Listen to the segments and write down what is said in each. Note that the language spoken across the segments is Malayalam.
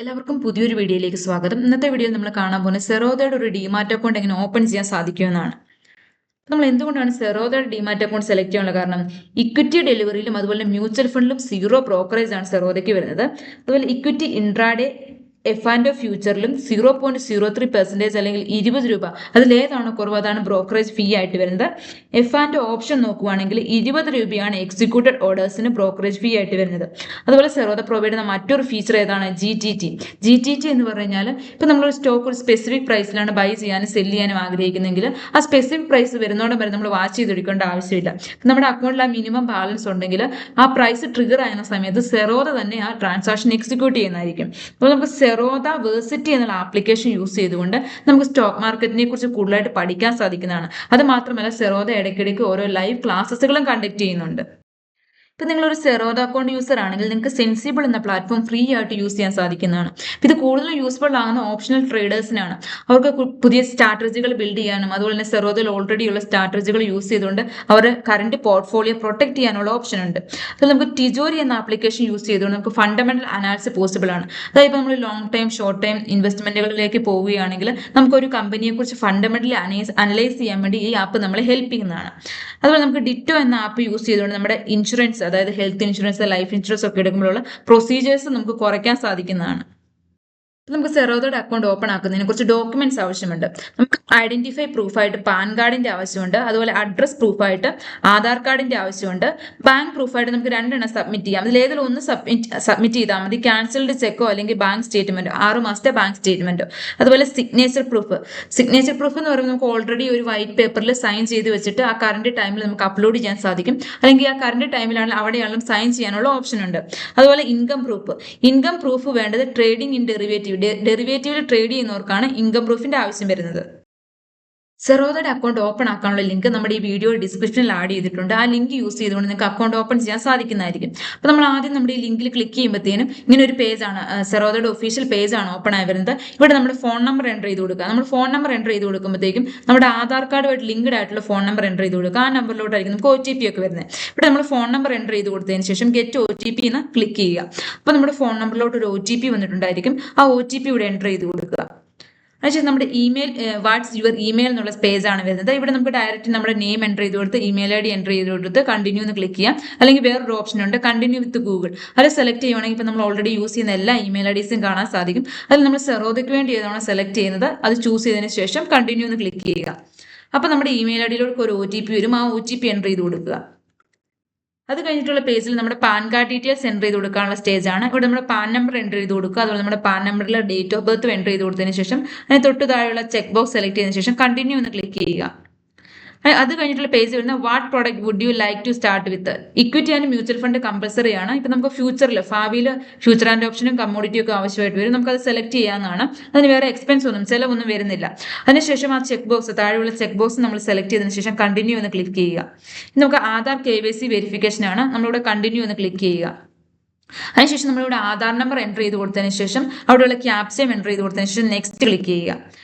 എല്ലാവർക്കും പുതിയൊരു വീഡിയോയിലേക്ക് സ്വാഗതം. ഇന്നത്തെ വീഡിയോയിൽ നമ്മൾ കാണാൻ പോകുന്നത് സെറോദയുടെ ഒരു ഡിമാറ്റ് അക്കൗണ്ട് എങ്ങനെ ഓപ്പൺ ചെയ്യാൻ സാധിക്കുമെന്നാണ്. നമ്മൾ എന്തുകൊണ്ടാണ് സെറോദയുടെ ഡിമാറ്റ് അക്കൗണ്ട് സെലക്ട് ചെയ്യാനുള്ള കാരണം? ഇക്വിറ്റി ഡെലിവറിയിലും അതുപോലെ മ്യൂച്വൽ ഫണ്ടിലും സീറോ ബ്രോക്കറേജ് ആണ് സെറോദയ്ക്ക് വരുന്നത്. അതുപോലെ ഇക്വിറ്റി ഇൻട്രാഡേ F&O ഫ്യൂച്ചറിലും 0.03% അല്ലെങ്കിൽ 20 രൂപ അതിലേതാണോ കുറവ് അതാണ് ബ്രോക്കറേജ് ഫീ ആയിട്ട് വരുന്നത്. F&O ഓപ്ഷൻ നോക്കുവാണെങ്കിൽ 20 രൂപയാണ് എക്സിക്യൂട്ടഡ് ഓർഡേഴ്സിന് ബ്രോക്കറേജ് ഫീ ആയിട്ട് വരുന്നത്. അതുപോലെ സെറോദ പ്രൊവൈഡ് ചെയ്യുന്ന മറ്റൊരു ഫീച്ചർ ഏതാണ്? GTT എന്ന് പറഞ്ഞു കഴിഞ്ഞാൽ ഇപ്പം നമ്മളൊരു സ്റ്റോക്ക് ഒരു സ്പെസിഫിക് പ്രൈസിലാണ് ബൈ ചെയ്യാനും സെല് ചെയ്യാനും ആഗ്രഹിക്കുന്നെങ്കിൽ ആ സ്പെസിഫിക് പ്രൈസ് വരുന്നോടം വരെ നമ്മൾ വാച്ച് ചെയ്തെടുക്കേണ്ട ആവശ്യമില്ല. നമ്മുടെ അക്കൗണ്ടിൽ ആ മിനിമം ബാലൻസ് ഉണ്ടെങ്കിൽ ആ പ്രൈസ് ട്രിഗർ ആകുന്ന സമയത്ത് സെറോദ തന്നെ ആ ട്രാൻസാക്ഷൻ എക്സിക്യൂട്ട് ചെയ്യുന്നതായിരിക്കും. അപ്പോൾ നമുക്ക് സെറോദ വേഴ്സിറ്റി എന്നുള്ള ആപ്ലിക്കേഷൻ യൂസ് ചെയ്തുകൊണ്ട് നമുക്ക് സ്റ്റോക്ക് മാർക്കറ്റിനെ കുറിച്ച് കൂടുതലായിട്ട് പഠിക്കാൻ സാധിക്കുന്നതാണ്. അത് മാത്രമല്ല സെറോദ ഇടയ്ക്കിടയ്ക്ക് ഓരോ ലൈവ് ക്ലാസ്സുകളും കണ്ടക്ട് ചെയ്യുന്നുണ്ട്. ഇപ്പം നിങ്ങളൊരു സെറോദ അക്കൗണ്ട് യൂസർ ആണെങ്കിൽ നിങ്ങൾക്ക് സെൻസിബിൾ എന്ന പ്ലാറ്റ്ഫോം ഫ്രീ ആയിട്ട് യൂസ് ചെയ്യാൻ സാധിക്കുന്നതാണ്. ഇത് കൂടുതലും യൂസ്ഫുൾ ആകുന്ന ഓപ്ഷണൽ ട്രേഡേഴ്സിനാണ്. അവർക്ക് പുതിയ സ്ട്രാറ്റജികൾ ബിൽഡ് ചെയ്യാനും അതുപോലെ തന്നെ സെറോദയിൽ ഓൾറെഡി ഉള്ള സ്ട്രാറ്റജികൾ യൂസ് ചെയ്തുകൊണ്ട് അവരുടെ കറന്റ് പോർട്ട്ഫോളിയോ പ്രൊട്ടക്ട് ചെയ്യാനുള്ള ഓപ്ഷൻ ഉണ്ട്. അപ്പോൾ നമുക്ക് ടിജോരി എന്ന ആപ്ലിക്കേഷൻ യൂസ് ചെയ്തുകൊണ്ട് നമുക്ക് ഫണ്ടമെന്റൽ അനാലിസിസ് പോസിബിൾ ആണ്. അതായത് ഇപ്പോൾ നമ്മൾ ലോങ് ടൈം ഷോർട്ട് ടൈം ഇൻവെസ്റ്റ്മെന്റുകളിലേക്ക് പോവുകയാണെങ്കിൽ നമുക്കൊരു കമ്പനിയെ കുറിച്ച് ഫണ്ടമെന്റലി അനലൈസ് ചെയ്യാൻ വേണ്ടി ഈ ആപ്പ് നമ്മളെ ഹെൽപ്പ് ചെയ്യുന്നതാണ്. അതുപോലെ നമുക്ക് ഡിറ്റോ എന്ന ആപ്പ് യൂസ് ചെയ്തുകൊണ്ട് നമ്മുടെ ഇൻഷുറൻസ് അതായത് ഹെൽത്ത് ഇൻഷുറൻസ് ലൈഫ് ഇൻഷുറൻസ് ഒക്കെ എടുക്കുമ്പോഴുള്ള പ്രൊസീജിയേഴ്സ് നമുക്ക് കുറയ്ക്കാൻ സാധിക്കുന്നതാണ്. നമുക്ക് സെറോദയുടെ അക്കൗണ്ട് ഓപ്പൺ ആക്കുന്നതിന് കുറച്ച് ഡോക്യുമെന്റ്സ് ആവശ്യമുണ്ട്. നമുക്ക് ഐഡന്റിഫൈ പ്രൂഫായിട്ട് പാൻ കാർഡിന്റെ ആവശ്യമുണ്ട്. അതുപോലെ അഡ്രസ് പ്രൂഫായിട്ട് ആധാർ കാർഡിന്റെ ആവശ്യമുണ്ട്. ബാങ്ക് പ്രൂഫായിട്ട് നമുക്ക് 2 എണ്ണം സബ്മിറ്റ് ചെയ്യാം. അതിലേതെങ്കിലും ഒന്ന് സബ്മിറ്റ് ചെയ്താൽ മതി. ക്യാൻസൽഡ് ചെക്കോ അല്ലെങ്കിൽ ബാങ്ക് സ്റ്റേറ്റ്മെന്റോ 6 മാസത്തെ ബാങ്ക് സ്റ്റേറ്റ്മെന്റോ. അതുപോലെ സിഗ്നേച്ചർ പ്രൂഫ് എന്ന് പറയുമ്പോൾ നമുക്ക് ഓൾറെഡി ഒരു വൈറ്റ് പേപ്പറിൽ സൈൻ ചെയ്ത് വെച്ചിട്ട് ആ കറന്റ് ടൈമിൽ നമുക്ക് അപ്ലോഡ് ചെയ്യാൻ സാധിക്കും. അല്ലെങ്കിൽ ആ കറന്റ് ടൈമിലാണെങ്കിൽ അവിടെയാണെങ്കിലും സൈൻ ചെയ്യാനുള്ള ഓപ്ഷൻ ഉണ്ട്. അതുപോലെ ഇൻകം പ്രൂഫ് വേണ്ടത് ട്രേഡിംഗ് ഇൻ ഡെറിവേറ്റീവിൽ ട്രേഡ് ചെയ്യുന്നവർക്കാണ് ഇൻകം പ്രൂഫിന്റെ ആവശ്യം വരുന്നത്. സെറോദയുടെ അക്കൗണ്ട് ഓപ്പൺ ആക്കാനുള്ള ലിങ്ക് നമ്മുടെ ഈ വീഡിയോ ഡിസ്ക്രിപ്ഷനിൽ ആഡ് ചെയ്തിട്ടുണ്ട്. ആ ലിങ്ക് യൂസ് ചെയ്തുകൊണ്ട് നിങ്ങൾക്ക് അക്കൗണ്ട് ഓപ്പൺ ചെയ്യാൻ സാധിക്കുന്നതായിരിക്കും. അപ്പോൾ നമ്മൾ ആദ്യം നമ്മുടെ ഈ ലിങ്കിൽ ക്ലിക്ക് ചെയ്യുമ്പോഴത്തേനും ഇങ്ങനെ ഒരു പേജാണ് സെറോദയുടെ ഒഫീഷ്യൽ പേജാണ് ഓപ്പൺ ആയി വരുന്നത്. ഇവിടെ നമ്മുടെ ഫോൺ നമ്പർ എൻ്റർ ചെയ്ത് കൊടുക്കുക. നമ്മൾ ഫോൺ നമ്പർ എൻ്റർ ചെയ്ത് കൊടുക്കുമ്പോഴത്തേക്കും നമ്മുടെ ആധാർ കാർഡുമായിട്ട് ലിങ്ക്ഡ് ആയിട്ടുള്ള ഫോൺ നമ്പർ എൻ്റർ ചെയ്ത് കൊടുക്കുക. ആ നമ്പറിലോട്ടായിരിക്കും നമുക്ക് OTP ഒക്കെ വരുന്നത്. ഇവിടെ നമ്മൾ ഫോൺ നമ്പർ എൻ്റർ ചെയ്ത് കൊടുത്തതിന് ശേഷം ഗെറ്റ് OTP എന്ന് ക്ലിക്ക് ചെയ്യുക. അപ്പോൾ നമ്മുടെ ഫോൺ നമ്പറിലോട്ട് ഒരു OTP വന്നിട്ടുണ്ടായിരിക്കും. ആ OTP ഇവിടെ എൻ്റർ ചെയ്ത് കൊടുക്കുക. അതിനുശേഷം നമ്മുടെ ഇമെയിൽ വാട്ട്സ് യുവർ ഇമെയിൽ എന്നുള്ള പേജാണ് വരുന്നത്. ഇവിടെ നമുക്ക് ഡയറക്റ്റ് നമ്മുടെ നെയിം എൻ്റർ ചെയ്ത് കൊടുത്ത് ഇമെയിൽ ID എൻ്റർ ചെയ്ത് കൊടുത്ത് കണ്ടിന്യൂ എന്ന് ക്ലിക്ക് ചെയ്യാം. അല്ലെങ്കിൽ വേറൊരു ഓപ്ഷൻ ഉണ്ട് കണ്ടിന്യൂ വിത്ത് ഗൂഗിൾ. അത് സെലക്ട് ചെയ്യുവാണെങ്കിൽ ഇപ്പോൾ നമ്മൾ ഓൾറെഡി യൂസ് ചെയ്യുന്ന എല്ലാ ഇമെയിൽ IDസും കാണാൻ സാധിക്കും. അതിൽ നമ്മൾ സെറോദയ്ക്ക് വേണ്ടി ഏതാണ് സെലക്ട് ചെയ്യുന്നത് അത് ചൂസ് ചെയ്തതിന് ശേഷം കണ്ടിന്യൂ എന്ന് ക്ലിക്ക് ചെയ്യുക. അപ്പോൾ നമ്മുടെ ഇമെയിൽ IDയിലേക്ക് ഒരു OTP വരും. ആ OTP എൻ്റർ ചെയ്ത് കൊടുക്കുക. അത് കഴിഞ്ഞിട്ടുള്ള പേജിൽ നമ്മുടെ പാൻ കാർഡ് ഡീറ്റെയിൽസ് എൻ്റർ ചെയ്ത് കൊടുക്കാനുള്ള സ്റ്റേജാണ്. ഇവിടെ നമ്മുടെ പാൻ നമ്പർ എൻ്റർ ചെയ്ത് കൊടുക്കുക. അതുപോലെ നമ്മുടെ പാൻ നമ്പറിലെ ഡേറ്റ് ഓഫ് ബർത്ത് എൻ്റർ ചെയ്ത് കൊടുത്തതിന് ശേഷം അതിന് തൊട്ട് താഴെയുള്ള ചെക്ക് ബോക്സ് സെലക്ട് ചെയ്തതിന് ശേഷം കണ്ടിന്യൂ എന്ന് ക്ലിക്ക് ചെയ്യുക. അത് കഴിഞ്ഞിട്ടുള്ള പേജ് വരുന്ന what product would you like to start with. Equity and mutual fund compulsory ആണ്. ഇപ്പം നമുക്ക് ഭാവിയിൽ ഫ്യൂച്ചർ ആൻഡ് ഓപ്ഷനും കമ്മോഡിറ്റിയും ഒക്കെ ആവശ്യമായിട്ട് വരും. നമുക്കത് സെലക്ട് ചെയ്യാവുന്നതാണ്. അതിന് വേറെ എക്സ്പെൻസ് ചിലവൊന്നും വരുന്നില്ല. അതിനുശേഷം ആ ചെക്ക് ബോക്സ് താഴെയുള്ള ചെക്ക് ബോക്സ് നമ്മൾ സെലക്ട് ചെയ്തതിന് ശേഷം കണ്ടിന്യൂ എന്ന് ക്ലിക്ക് ചെയ്യുക. നമുക്ക് ആധാർ KYC വെരിഫിക്കേഷൻ ആണ്. നമ്മളിവിടെ കണ്ടിന്യൂ എന്ന് ക്ലിക്ക് ചെയ്യുക. അതിനുശേഷം നമ്മളിവിടെ ആധാർ നമ്പർ എൻ്റർ ചെയ്ത് കൊടുത്തതിന് ശേഷം അവിടെയുള്ള ക്യാപ്ചയും എൻ്റർ ചെയ്ത് കൊടുത്തതിന് ശേഷം നെക്സ്റ്റ് ക്ലിക്ക് ചെയ്യുക.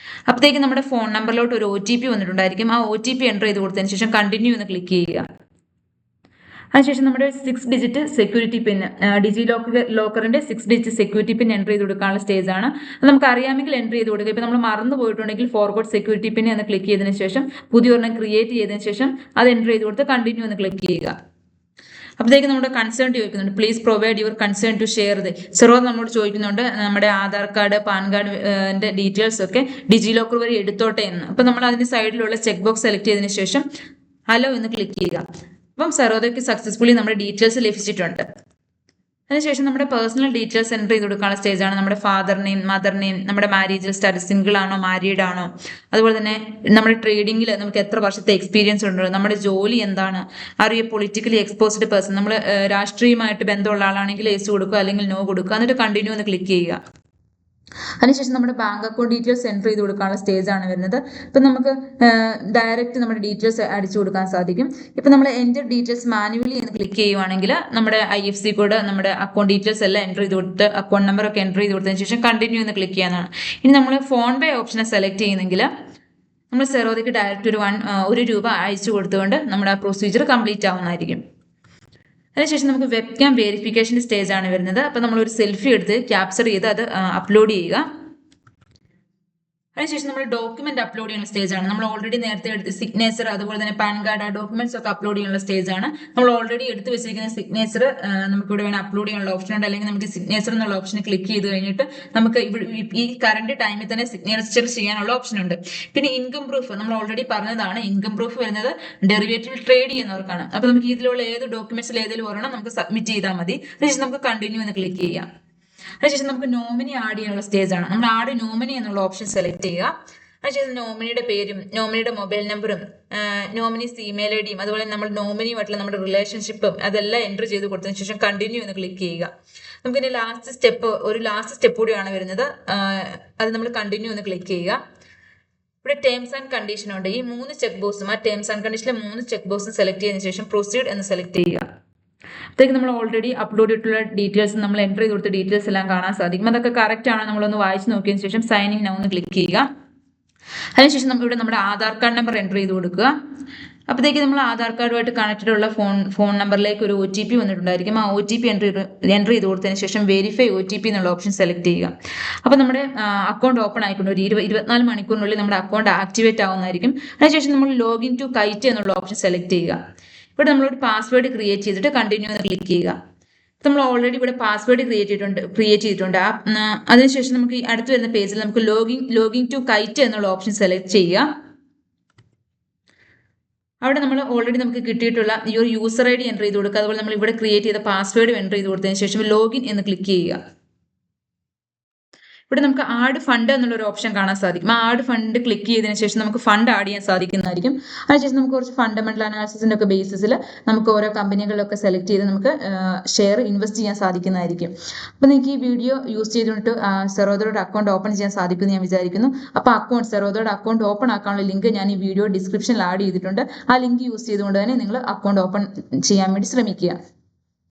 അപ്പോഴത്തേക്ക് നമ്മുടെ ഫോൺ നമ്പറിലോട്ട് ഒരു OTP വന്നിട്ടുണ്ടായിരിക്കും. ആ OTP എൻ്റർ ചെയ്ത് കൊടുത്തതിന് ശേഷം കണ്ടിന്യൂ എന്ന് ക്ലിക്ക് ചെയ്യുക. അതിനുശേഷം നമ്മുടെ 6 ഡിജിറ്റ് സെക്യൂരിറ്റി പിൻ ലോക്കറിന്റെ 6 ഡിജിറ്റ് സെക്യൂരിറ്റി പിൻ എൻ്റർ ചെയ്ത് കൊടുക്കാനുള്ള സ്റ്റേജ് ആണ്. അത് നമുക്ക് അറിയാമെങ്കിൽ എൻ്റർ ചെയ്ത് കൊടുക്കുക. ഇപ്പം നമ്മൾ മറന്നു പോയിട്ടുണ്ടെങ്കിൽ ഫോർഗോട്ട് സെക്യൂരിറ്റി പിൻ എന്ന് ക്ലിക്ക് ചെയ്തതിന് ശേഷം പുതിയൊരെണ്ണം ക്രിയേറ്റ് ചെയ്തതിന് ശേഷം അത് എൻ്റർ ചെയ്ത് കൊടുത്ത് കണ്ടിന്യൂ എന്ന് ക്ലിക്ക് ചെയ്യുക. അപ്പോഴത്തേക്ക് നമ്മുടെ കൺസേൺ ചോദിക്കുന്നുണ്ട് please provide your concern to share Zerodha നമ്മളോട് ചോദിക്കുന്നുണ്ട് നമ്മുടെ ആധാർ കാർഡ് പാൻ കാർഡിന്റെ ഡീറ്റെയിൽസ് ഒക്കെ ഡിജിലോക്കർ വഴി എടുത്തോട്ടെ എന്ന്. അപ്പം നമ്മൾ അതിന്റെ സൈഡിലുള്ള ചെക്ക് ബോക്സ് സെലക്ട് ചെയ്തതിന് ശേഷം ഹലോ എന്ന് ക്ലിക്ക് ചെയ്യുക. അപ്പം സെറോദയ്ക്ക് സക്സസ്ഫുള്ളി നമ്മുടെ ഡീറ്റെയിൽസ് ലഭിച്ചിട്ടുണ്ട്. അതിനുശേഷം നമ്മുടെ പേഴ്സണൽ ഡീറ്റെയിൽസ് എൻ്റർ ചെയ്ത് കൊടുക്കാനുള്ള സ്റ്റേജാണ്. നമ്മുടെ ഫാദർ നെയിം, മദർ നെയിം, നമ്മുടെ മാരേജ് സ്റ്റാറ്റസ് സിംഗിൾ ആണോ മാരീഡ് ആണോ, അതുപോലെ തന്നെ നമ്മുടെ ട്രേഡിങ്ങിൽ നമുക്ക് എത്ര വർഷത്തെ എക്സ്പീരിയൻസ് ഉണ്ട്, നമ്മുടെ ജോലി എന്താണ്, are you politically exposed person, നമ്മൾ രാഷ്ട്രീയമായിട്ട് ബന്ധമുള്ള ആളാണെങ്കിൽ യെസ് കൊടുക്കുക അല്ലെങ്കിൽ നോ കൊടുക്കുക. എന്നിട്ട് കണ്ടിന്യൂ എന്ന് ക്ലിക്ക് ചെയ്യുക. അതിനുശേഷം നമ്മുടെ ബാങ്ക് അക്കൗണ്ട് ഡീറ്റെയിൽസ് എൻ്റർ ചെയ്ത് കൊടുക്കാനുള്ള സ്റ്റേജ് ആണ് വരുന്നത്. ഇപ്പം നമുക്ക് ഡയറക്റ്റ് നമ്മുടെ ഡീറ്റെയിൽസ് അടിച്ചു കൊടുക്കാൻ സാധിക്കും. ഇപ്പം നമ്മൾ എൻ്റർ ഡീറ്റെയിൽസ് മാനുവലി എന്ന് ക്ലിക്ക് ചെയ്യുവാണെങ്കിൽ നമ്മുടെ IFSC കോഡ്, നമ്മുടെ അക്കൗണ്ട് ഡീറ്റെയിൽസ് എല്ലാം എൻ്റർ ചെയ്ത് കൊടുത്ത് അക്കൗണ്ട് നമ്പർ ഒക്കെ എൻ്റർ ചെയ്ത് കൊടുത്തതിന് ശേഷം കണ്ടിന്യൂ എന്ന് ക്ലിക്ക് ചെയ്യാനാണ്. ഇനി നമ്മൾ ഫോൺ പേ ഓപ്ഷനെ സെലക്ട് ചെയ്യുന്നെങ്കിൽ നമ്മൾ സെറോദയ്ക്ക് ഡയറക്റ്റ് ഒരു 1 രൂപ അയച്ചു കൊടുത്തുകൊണ്ട് നമ്മുടെ ആ പ്രൊസീജിയർ കംപ്ലീറ്റ് ആവുന്നതായിരിക്കും. അതിനുശേഷം നമുക്ക് വെബ് ക്യാം വെരിഫിക്കേഷൻ സ്റ്റേജ് ആണ് വരുന്നത്. അപ്പോൾ നമ്മളൊരു സെൽഫി എടുത്ത് ക്യാപ്ചർ ചെയ്ത് അത് അപ്ലോഡ് ചെയ്യുക. അതിനുശേഷം നമ്മൾ ഡോക്യുമെന്റ് അപ്ലോഡ് ചെയ്യുന്ന സ്റ്റേജ് ആണ്. നമ്മൾ ഓൾറെഡി നേരത്തെ എടുത്ത് സിഗ്നേച്ചർ അതുപോലെ തന്നെ പാൻ കാർഡ് ആ ഡോക്യുമെന്റ്സ് ഒക്കെ അപ്ലോഡ് ചെയ്യാനുള്ള സ്റ്റേജ് ആണ്. നമ്മൾ ഓൾറെഡി എടുത്ത് വെച്ചിരിക്കുന്ന സിഗ്നേച്ചർ നമുക്ക് ഇവിടെ വേണം അപ്ലോഡ് ചെയ്യാനുള്ള ഓപ്ഷൻ ഉണ്ട്. അല്ലെങ്കിൽ നമുക്ക് സിഗ്നേച്ചർ എന്നുള്ള ഓപ്ഷൻ ക്ലിക്ക് ചെയ്ത് കഴിഞ്ഞിട്ട് നമുക്ക് ഈ കറണ്ട് ടൈമിൽ തന്നെ സിഗ്നേച്ചർ ചെയ്യാനുള്ള ഓപ്ഷൻ ഉണ്ട്. പിന്നെ ഇൻകം പ്രൂഫ് നമ്മൾ ഓൾറെഡി പറഞ്ഞതാണ്. ഇൻകം പ്രൂഫ് വരുന്നത് ഡെറിവേറ്റീവ് ട്രേഡ് ചെയ്യുന്നവർക്കാണ്. അപ്പൊ നമുക്ക് ഇതിലുള്ള ഏത് ഡോക്യുമെന്റ്സിൽ ഏതെങ്കിലും ഒരെണ്ണം നമുക്ക് സബ്മിറ്റ് ചെയ്താൽ മതി. അതിനുശേഷം നമുക്ക് കണ്ടിന്യൂ എന്ന് ക്ലിക്ക് ചെയ്യാം. അതിനുശേഷം നമുക്ക് നോമിനി ആഡ് ചെയ്യാനുള്ള സ്റ്റേജ് ആണ്. നമ്മൾ ആഡ് നോമിനി എന്നുള്ള ഓപ്ഷൻ സെലക്ട് ചെയ്യുക. അതിനുശേഷം നോമിനിയുടെ പേരും നോമിനിയുടെ മൊബൈൽ നമ്പറും നോമിനീസ് ഇമെയിൽ ഐ ഡിയും അതുപോലെ നമ്മൾ നോമിനിയുമായിട്ടുള്ള നമ്മുടെ റിലേഷൻഷിപ്പും അതെല്ലാം എൻ്റർ ചെയ്ത് കൊടുത്തതിന് ശേഷം കണ്ടിന്യൂ എന്ന് ക്ലിക്ക് ചെയ്യുക. നമുക്കിനി ലാസ്റ്റ് സ്റ്റെപ്പ് കൂടിയാണ് വരുന്നത്. അത് നമ്മൾ കണ്ടിന്യൂ എന്ന് ക്ലിക്ക് ചെയ്യുക. ഇവിടെ ടേംസ് ആൻഡ് കണ്ടീഷൻ ഉണ്ട്. ഈ 3 ചെക്ക് ബോക്സും ആ ടേംസ് ആൻഡ് കണ്ടീഷനിലെ 3 ചെക്ക് ബോക്സും സെലക്ട് ചെയ്തതിനു ശേഷം പ്രൊസീഡ് എന്ന് സെലക്ട് ചെയ്യുക. അപ്പോഴേക്ക് നമ്മൾ ഓൾറെഡി അപ്ലോഡ് ചെയ്തിട്ടുള്ള ഡീറ്റെയിൽസ് നമ്മൾ എൻ്റർ ചെയ്ത് കൊടുത്ത ഡീറ്റെയിൽസ് എല്ലാം കാണാൻ സാധിക്കും. അതൊക്കെ കറക്റ്റ് ആണ്. നമ്മളൊന്ന് വായിച്ച് നോക്കിയതിന് ശേഷം സൈൻ ഇൻ നൗ എന്ന് ക്ലിക്ക് ചെയ്യുക. അതിനുശേഷം നമ്മൾ ഇവിടെ നമ്മുടെ ആധാർ കാർഡ് നമ്പർ എൻ്റർ ചെയ്ത് കൊടുക്കുക. അപ്പോഴത്തേക്ക് നമ്മൾ ആധാർ കാർഡുമായിട്ട് കണക്റ്റഡ് ഉള്ള ഫോൺ നമ്പറിലേക്ക് ഒരു OTP വന്നിട്ടുണ്ടായിരിക്കും. ആ OTP എൻ്റർ ചെയ്ത് കൊടുത്തതിന് ശേഷം വെരിഫൈ OTP എന്നുള്ള ഓപ്ഷൻ സെലക്ട് ചെയ്യുക. അപ്പോൾ നമ്മുടെ അക്കൗണ്ട് ഓപ്പൺ ആയിക്കൊണ്ട് ഒരു 24 മണിക്കൂറിനുള്ളിൽ നമ്മുടെ അക്കൗണ്ട് ആക്ടിവേറ്റ് ആവുന്നതായിരിക്കും. അതിനുശേഷം നമ്മൾ ലോഗിൻ ടു കൈറ്റ് എന്നുള്ള ഓപ്ഷൻ സെലക്ട് ചെയ്യുക. ഇവിടെ നമ്മളൊരു പാസ്വേഡ് ക്രിയേറ്റ് ചെയ്തിട്ട് കണ്ടിന്യൂ എന്ന് ക്ലിക്ക് ചെയ്യുക. നമ്മൾ ഓൾറെഡി ഇവിടെ പാസ്വേഡ് ക്രിയേറ്റ് ചെയ്തിട്ടുണ്ട്. അതിനുശേഷം നമുക്ക് ഈ അടുത്ത് വരുന്ന പേജിൽ നമുക്ക് ലോഗിൻ ടു കൈറ്റ് എന്നുള്ള ഓപ്ഷൻ സെലക്ട് ചെയ്യുക. അവിടെ നമ്മൾ ഓൾറെഡി നമുക്ക് കിട്ടിയിട്ടുള്ള ഈ ഒരു യൂസർ ID എൻ്റർ ചെയ്ത് കൊടുക്കുക. അതുപോലെ നമ്മൾ ഇവിടെ ക്രിയേറ്റ് ചെയ്ത പാസ്വേഡ് എൻ്റർ ചെയ്ത് കൊടുത്തതിന് ശേഷം ലോഗിൻ എന്ന് ക്ലിക്ക് ചെയ്യുക. ഇവിടെ നമുക്ക് ആഡ് ഫണ്ട് എന്നുള്ള ഒരു ഓപ്ഷൻ കാണാൻ സാധിക്കും. ആ ആഡ് ഫണ്ട് ക്ലിക്ക് ചെയ്തതിനു ശേഷം നമുക്ക് ഫണ്ട് ആഡ് ചെയ്യാൻ സാധിക്കുന്നതായിരിക്കും. അതിനുശേഷം നമുക്ക് കുറച്ച് ഫണ്ടമെന്റൽ അനാലിസിസിന്റെ ഒക്കെ ബേസിസിൽ നമുക്ക് ഓരോ കമ്പനികളിലൊക്കെ സെലക്ട് ചെയ്ത് നമുക്ക് ഷെയർ ഇൻവെസ്റ്റ് ചെയ്യാൻ സാധിക്കുന്നതായിരിക്കും. അപ്പോൾ നിങ്ങൾക്ക് ഈ വീഡിയോ യൂസ് ചെയ്തുകൊണ്ട് സെറോദയുടെ അക്കൗണ്ട് ഓപ്പൺ ചെയ്യാൻ സാധിക്കുമെന്ന് ഞാൻ വിചാരിക്കുന്നു. അപ്പോൾ സെറോദയുടെ അക്കൗണ്ട് ഓപ്പൺ ആക്കാനുള്ള ലിങ്ക് ഞാൻ ഈ വീഡിയോ ഡിസ്ക്രിപ്ഷനിൽ ആഡ് ചെയ്തിട്ടുണ്ട്. ആ ലിങ്ക് യൂസ് ചെയ്തുകൊണ്ട് തന്നെ നിങ്ങൾ അക്കൗണ്ട് ഓപ്പൺ ചെയ്യാൻ വേണ്ടി ശ്രമിക്കുക.